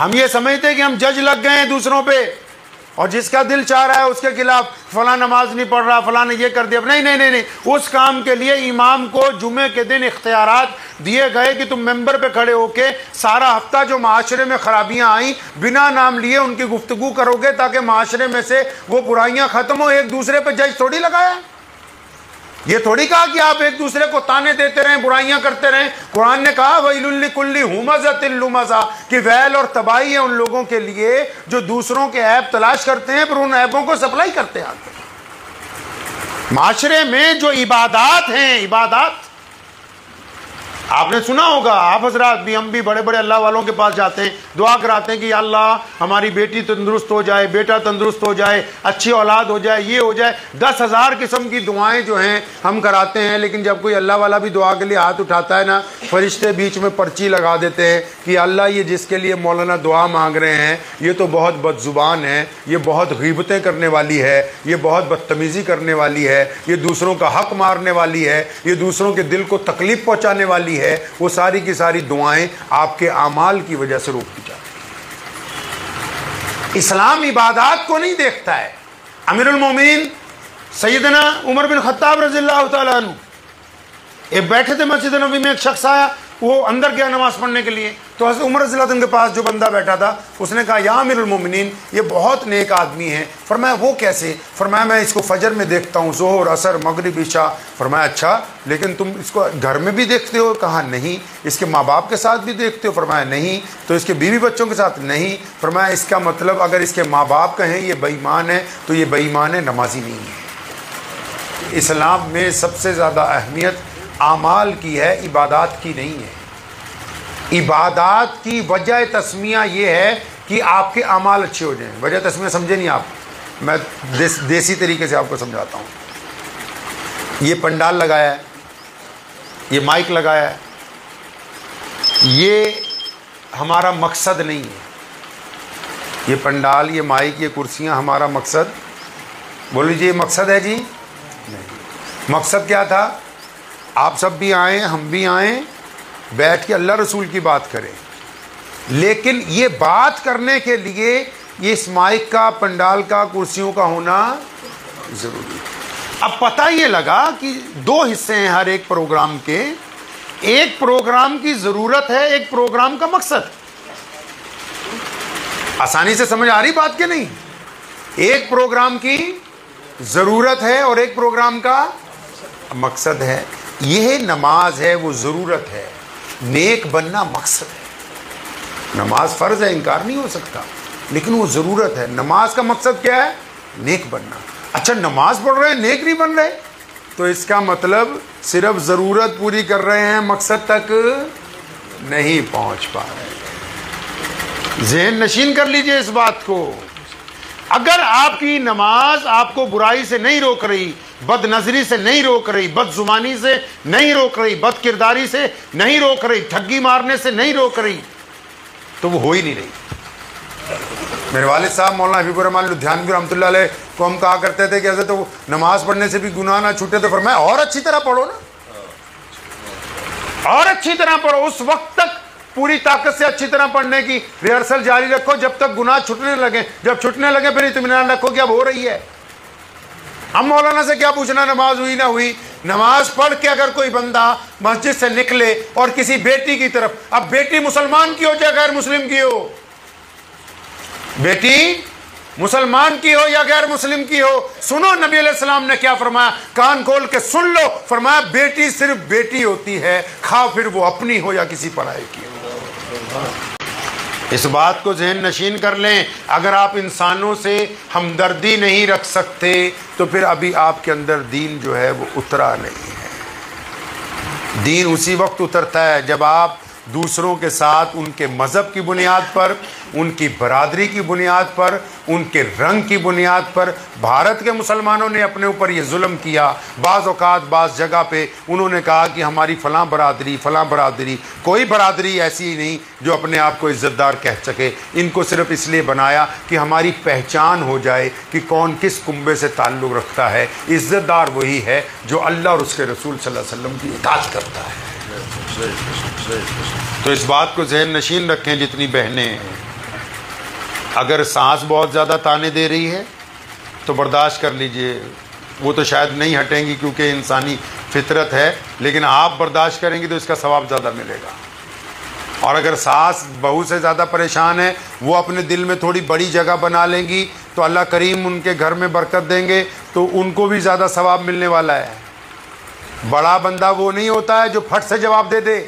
ہم یہ سمجھتے ہیں کہ ہم جج لگ گئے ہیں دوسروں پہ، اور جس کا دل چاہ رہا ہے اس کے خلاف فلاں نماز نہیں پڑھ رہا، فلاں نے یہ کر دیا. نہیں، اس کام کے لیے امام کو جمعے کے دن اختیارات دیے گئے کہ تم ممبر پہ کھڑے ہو کے سارا ہفتہ جو معاشرے میں خرابیاں آئیں بنا نام لیے ان کی گفتگو کرو گے تاکہ معاشرے میں سے وہ برائیاں ختم ہو. ایک دوسرے پہ جج تھوڑی لگایا، یہ تھوڑی کہا کہ آپ ایک دوسرے کو تانے دیتے رہیں، برائیاں کرتے رہیں. قرآن نے کہا وَيْلٌ لِّكُلِّ ہُمَزَةٍ لُمَزَةٍ کہ ویل اور تباہی ہے ان لوگوں کے لیے جو دوسروں کے عیب تلاش کرتے ہیں پھر ان عیبوں کو سپلائی کرتے ہیں. معاشرے میں جو عبادات ہیں، عبادات آپ نے سنا ہوگا، آپ حضرات بھی، ہم بھی بڑے بڑے اللہ والوں کے پاس جاتے ہیں، دعا کراتے ہیں کہ یا اللہ ہماری بیٹی تندرست ہو جائے، بیٹا تندرست ہو جائے، اچھی اولاد ہو جائے، یہ ہو جائے. 10,000 قسم کی دعائیں جو ہیں ہم کراتے ہیں، لیکن جب کوئی اللہ والا بھی دعا کے لیے ہاتھ اٹھاتا ہے نا، فرشتے بیچ میں پرچی لگا دیتے ہیں کہ اللہ یہ جس کے لیے مولانا دعا مانگ رہے ہیں یہ تو بہت بد زبان ہے، یہ بہت غیبتیں کرنے والی ہے، یہ بہت بدتمیزی کرنے والی ہے، یہ دوسروں کا حق مارنے والی ہے، یہ دوسروں کے دل کو تکلیف پہنچانے والی ہے. وہ ساری کی ساری دعائیں آپ کے اعمال کی وجہ سے روک دی جاتی ہیں. اسلام عبادات کو نہیں دیکھتا ہے. امیر المومنین سیدنا عمر بن خطاب رضی اللہ تعالیٰ عنہ ایک بیٹھے تھے مسجد نبوی میں، ایک شخص آیا، وہ اندر گیا نماز پڑھنے کے لیے، تو حضرت عمر رضی اللہ عنہ کے پاس جو بندہ بیٹھا تھا اس نے کہا یا امیر المومنین یہ بہت نیک آدمی ہے. فرمایا وہ کیسے؟ فرمایا میں اس کو فجر میں دیکھتا ہوں، ظہر، عصر، مغرب، عشاء. فرمایا اچھا لیکن تم اس کو گھر میں بھی دیکھتے ہو؟ کہا نہیں. اس کے ماں باپ کے ساتھ بھی دیکھتے ہو؟ فرمایا نہیں. تو اس کے بیوی بچوں کے ساتھ؟ نہیں. فرمایا اس کا مطلب اگر اس کے ماں باپ کہیں یہ بے ایمان ہے تو یہ بے ایمان ہے، نمازی نہیں ہے. اسلام میں سب سے زیادہ اہمیت اعمال کی ہے، عبادات کی نہیں ہے. عبادات کی وجہ تسمیہ یہ ہے کہ آپ کے اعمال اچھے ہو جائیں. وجہ تسمیہ سمجھے نہیں آپ؟ میں دیسی طریقے سے آپ کو سمجھاتا ہوں. یہ پنڈال لگایا ہے، یہ مائک لگایا ہے، یہ ہمارا مقصد نہیں ہے. یہ پنڈال، یہ مائک، یہ کرسیاں ہمارا مقصد، بول لیجیے یہ مقصد ہے جی؟ نہیں. مقصد کیا تھا؟ آپ سب بھی آئیں، ہم بھی آئیں، بیٹھ کے اللہ رسول کی بات کریں. لیکن یہ بات کرنے کے لیے یہ اس مائک کا، پنڈال کا، کرسیوں کا ہونا ضروری ہے. اب پتہ یہ لگا کہ 2 حصے ہیں ہر ایک پروگرام کے. ایک پروگرام کی ضرورت ہے، ایک پروگرام کا مقصد. آسانی سے سمجھ آ رہی بات کہ نہیں؟ ایک پروگرام کی ضرورت ہے اور ایک پروگرام کا مقصد ہے. یہ نماز ہے وہ ضرورت ہے، نیک بننا مقصد ہے. نماز فرض ہے، انکار نہیں ہو سکتا، لیکن وہ ضرورت ہے. نماز کا مقصد کیا ہے؟ نیک بننا. اچھا نماز پڑھ رہے ہیں، نیک نہیں بن رہے، تو اس کا مطلب صرف ضرورت پوری کر رہے ہیں، مقصد تک نہیں پہنچ پا رہے. ذہن نشین کر لیجئے اس بات کو. اگر آپ کی نماز آپ کو برائی سے نہیں روک رہی، بد نظری سے نہیں روک رہی، بد زبانی سے نہیں روک رہی، بد کرداری سے نہیں روک رہی، ٹھگی مارنے سے نہیں روک رہی، تو وہ ہو ہی نہیں رہی. میرے والد صاحب مولانا حبیب الرحمان لدھیانوی رحمۃ اللہ علیہ کو ہم کہا کرتے تھے کہ حضرت وہ نماز پڑھنے سے بھی گناہ نہ چھوٹے، تو فرمایا اور اچھی طرح پڑھو نا، اور اچھی طرح پڑھو. اس وقت تک پوری طاقت سے اچھی طرح پڑھنے کی ریہرسل جاری رکھو جب تک گناہ چھٹنے لگے. جب چھٹنے لگے پھر اطمینان رکھو کہ اب ہو رہی ہے. ہم مولانا سے کیا پوچھنا نماز ہوئی نہ ہوئی. نماز پڑھ کے اگر کوئی بندہ مسجد سے نکلے اور کسی بیٹی کی طرف، اب بیٹی مسلمان کی ہو چاہے غیر مسلم کی ہو، بیٹی مسلمان کی ہو یا غیر مسلم کی ہو، سنو نبی علیہ السلام نے کیا فرمایا، کان کھول کے سن لو. فرمایا بیٹی صرف بیٹی ہوتی ہے، خواہ پھر وہ اپنی ہو یا کسی پرائے کی ہو. اس بات کو ذہن نشین کر لیں. اگر آپ انسانوں سے ہمدردی نہیں رکھ سکتے تو پھر ابھی آپ کے اندر دین جو ہے وہ اترا نہیں ہے. دین اسی وقت اترتا ہے جب آپ دوسروں کے ساتھ ان کے مذہب کی بنیاد پر، ان کی برادری کی بنیاد پر، ان کے رنگ کی بنیاد پر. بھارت کے مسلمانوں نے اپنے اوپر یہ ظلم کیا. بعض اوقات بعض جگہ پہ انہوں نے کہا کہ ہماری فلاں برادری، فلاں برادری. کوئی برادری ایسی ہی نہیں جو اپنے آپ کو عزت دار کہہ سکے. ان کو صرف اس لیے بنایا کہ ہماری پہچان ہو جائے کہ کون کس کنبے سے تعلق رکھتا ہے. عزت دار وہی ہے جو اللہ اور اس کے رسول صلی اللہ علیہ وسلم کی اطاعت کرتا ہے. تو اس بات کو ذہن نشین رکھیں جتنی بہنیں ہیں. اگر سانس بہت زیادہ تانے دے رہی ہے تو برداشت کر لیجئے، وہ تو شاید نہیں ہٹیں گی کیونکہ انسانی فطرت ہے، لیکن آپ برداشت کریں گی تو اس کا ثواب زیادہ ملے گا۔ اور اگر ساس بہو سے زیادہ پریشان ہے، وہ اپنے دل میں تھوڑی بڑی جگہ بنا لیں گی تو اللہ کریم ان کے گھر میں برکت دیں گے، تو ان کو بھی زیادہ ثواب ملنے والا ہے۔ بڑا بندہ وہ نہیں ہوتا ہے جو پھٹ سے جواب دے دے۔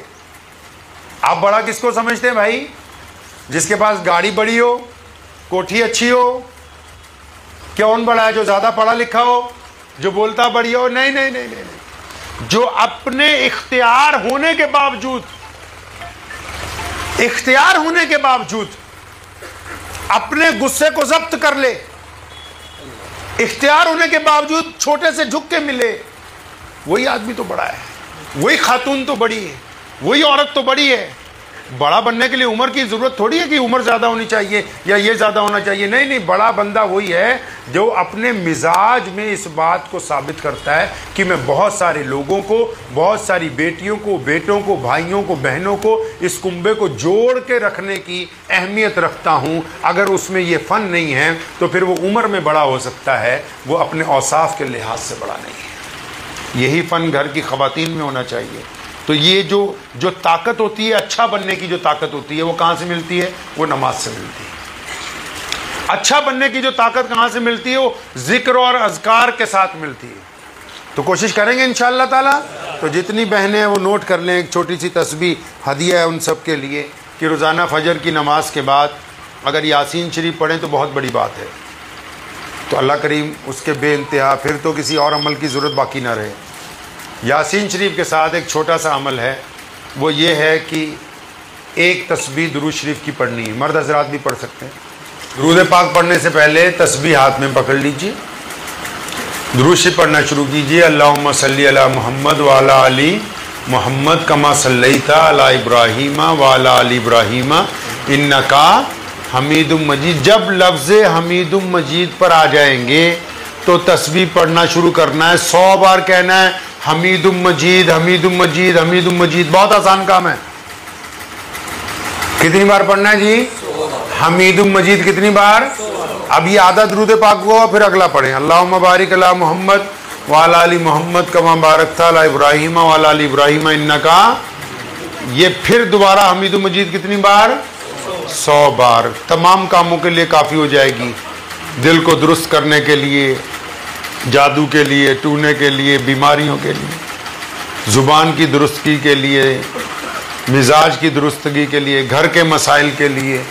آپ بڑا کس کو سمجھتے ہیں بھائی؟ جس کے پاس گاڑی بڑی ہو، کوٹھی اچھی ہو؟ کون بڑا ہے؟ جو زیادہ پڑھا لکھا ہو، جو بولتا بڑھیا ہو؟ نہیں نہیں نہیں نہیں، جو اپنے اختیار ہونے کے باوجود اپنے غصے کو ضبط کر لے، اختیار ہونے کے باوجود چھوٹے سے جھک کے ملے، وہی آدمی تو بڑا ہے، وہی خاتون تو بڑی ہے، وہی عورت تو بڑی ہے۔ بڑا بننے کے لیے عمر کی ضرورت تھوڑی ہے کہ عمر زیادہ ہونی چاہیے یا یہ زیادہ ہونا چاہیے، نہیں نہیں، بڑا بندہ وہی ہے جو اپنے مزاج میں اس بات کو ثابت کرتا ہے کہ میں بہت سارے لوگوں کو، بہت ساری بیٹیوں کو، بیٹوں کو، بھائیوں کو، بہنوں کو، اس کنبے کو جوڑ کے رکھنے کی اہمیت رکھتا ہوں۔ اگر اس میں یہ فن نہیں ہے تو پھر وہ عمر میں بڑا ہو سکتا ہے، وہ اپنے اوصاف کے لحاظ سے بڑا نہیں ہے۔ یہی فن گھر کی خواتین میں ہونا چاہیے۔ تو یہ جو طاقت ہوتی ہے، اچھا بننے کی جو طاقت ہوتی ہے، وہ کہاں سے ملتی ہے؟ وہ نماز سے ملتی ہے۔ اچھا بننے کی جو طاقت کہاں سے ملتی ہے؟ وہ ذکر اور اذکار کے ساتھ ملتی ہے۔ تو کوشش کریں گے انشاءاللہ تعالی۔ تو جتنی بہنیں ہیں وہ نوٹ کر لیں، ایک چھوٹی سی تسبیح ہدیہ ہے ان سب کے لیے کہ روزانہ فجر کی نماز کے بعد اگر یاسین شریف پڑھیں تو بہت بڑی بات ہے، تو اللہ کریم اس کے بے انتہا، پھر تو کسی اور عمل کی ضرورت باقی نہ رہے۔ یاسین شریف کے ساتھ ایک چھوٹا سا عمل ہے، وہ یہ ہے کہ ایک تسبیح درود شریف کی پڑھنی ہے۔ مرد حضرات بھی پڑھ سکتے ہیں۔ درود پاک پڑھنے سے پہلے تسبیح ہاتھ میں پکڑ لیجیے، درود شریف پڑھنا شروع کیجیے۔ اللہم صلی علی محمد وعلی آل محمد کما صلیت علی ابراہیم وعلی آل ابراہیم انک حمید مجید۔ جب لفظ حمید مجید پر آ جائیں گے تو تسبیح پڑھنا شروع کرنا ہے، 100 بار کہنا ہے حمید مجید حمید مجید حمید مجید۔ بہت آسان کام ہے۔ کتنی بار پڑھنا ہے جی؟ حمید مجید کتنی بار؟ اب یہ آدھا درود پاک ہوا، پھر اگلا پڑھیں اللہم بارک علی محمد وعلی آل محمد کما بارکت علی ابراہیم وعلی آل ابراہیم انک، یہ پھر دوبارہ حمید مجید کتنی بار؟ 100 بار۔ تمام کاموں کے لیے کافی ہو جائے گی، دل کو درست کرنے کے لیے، جادو کے لیے، ٹونے کے لیے، بیماریوں کے لیے، زبان کی درستگی کے لیے، مزاج کی درستگی کے لیے، گھر کے مسائل کے لیے،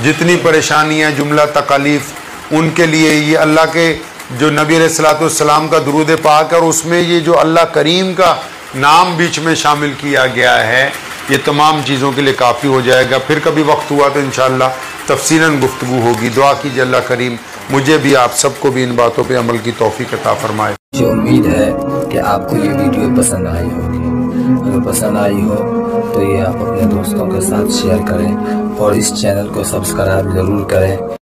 جتنی پریشانیاں، جملہ تکالیف، ان کے لیے یہ اللہ کے جو نبی علیہ الصلوۃ والسلام کا درود پاک ہے، اور اس میں یہ جو اللہ کریم کا نام بیچ میں شامل کیا گیا ہے، یہ تمام چیزوں کے لیے کافی ہو جائے گا۔ پھر کبھی وقت ہوا تو انشاءاللہ تفصیلاً گفتگو ہوگی۔ دعا کیجیے اللہ کریم مجھے بھی، آپ سب کو بھی ان باتوں پہ عمل کی توفیق عطا فرمائے۔ مجھے امید ہے کہ آپ کو یہ ویڈیو پسند آئی ہوگی۔ اگر پسند آئی ہو تو یہ آپ اپنے دوستوں کے ساتھ شیئر کریں اور اس چینل کو سبسکرائب ضرور کریں۔